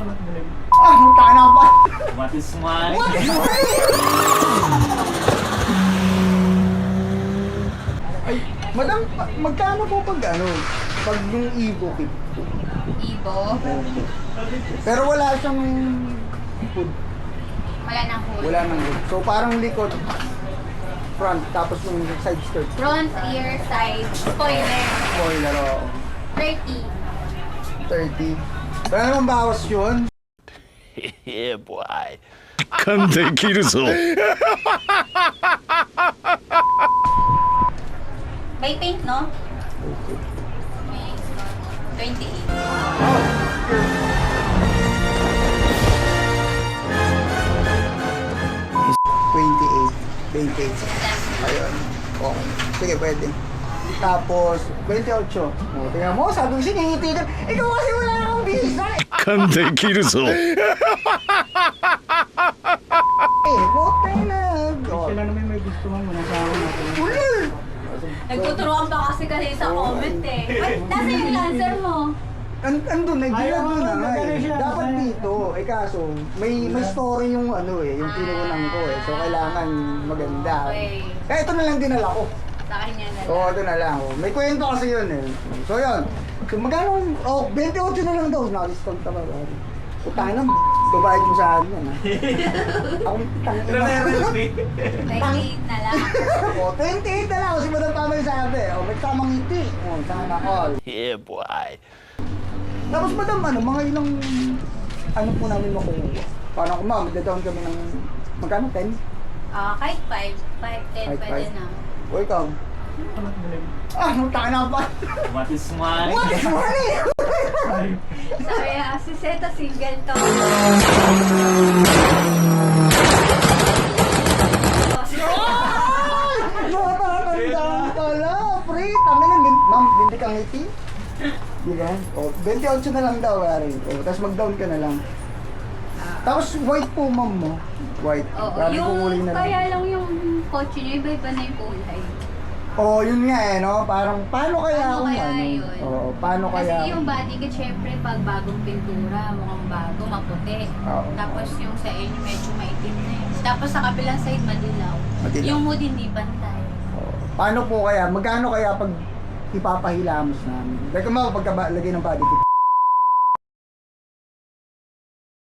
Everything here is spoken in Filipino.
Ah, taka na ba? What is mine? What is Ay, madam, magkano po pag ano? Pag yung Evo kit? Ibo. Pero wala siyang hood. Wala nang hole. Wala nang hood. So parang likod, front, tapos yung side skirt. Front, ear, side, spoiler. Spoiler, oo. 30. 30. Wala namang bawas yun. Yeah, boy. 噛んで切るぞ。 May paint, no? May 28. Oh, 28. Ayun. Okay. Sige, pwede. Tapos, 28. O, tingnan mo, sabi ko siningiti ka. Ikaw kasi wala kang visa eh. 噛んで切るぞ。 Botay na. Sila naman may gusto mo muna sa akin natin. Ulul! Nagtuturoan pa kasi sa comment eh. Nasa yung answer mo? Andun, nagbilag Ayaw, doon na nga magano eh. siya. Dapat dito. Eh kaso, may story yung ano eh, yung pinukunan ko eh. So kailangan maganda. Okay. Eh, ito na lang dinala ko. Sa akin yan na Oo, ito na lang. Oh. May kwento kasi yun eh. So yun. So magkano? Oh, 28 na lang daw. Naka-discount ka ba? Putang na, babayad mo sa akin yan ha. Ako, tangin na. 28 na lang. Oh, 28 na lang. Kasi madang tama yung sabi. Oh, may tamang ngiti. Oh, sana all. Yeah, boy. Tapos madam, ano, mga ilang, ano po namin makukuha? Parang kung magda-down kami ng, magkano? 10? Kahit 5, 10 pwede na. O ikaw? Ah, taka na ba? What is mine? What is money? Sabi si Seta single to. Natatandaan pala, pre. Tama na, ma'am, hindi kang ngiti. Di ba? O, 28 na lang daw, pare. O, tapos mag-down ka na lang. Tapos white po, ma'am mo. White. Oo, Sabi ko, kulay yung na kaya lang. lang yung kotse niyo, iba-iba na yung kulay. Oh, yun nga eh, no? Parang, paano kaya Paano kung kaya ano? yun? Oo, paano Kasi kaya? yung body kit, syempre, pag bagong pintura, mukhang bago, maputi. Oo. Tapos yung sa inyo, medyo maitim na yun. Tapos sa kabilang side, madilaw. Madilaw. Yung mood hindi pantay. Oo. Paano po kaya? Magkano kaya pag ipapahilamos namin? Like mo, pagkalagay ng body kit.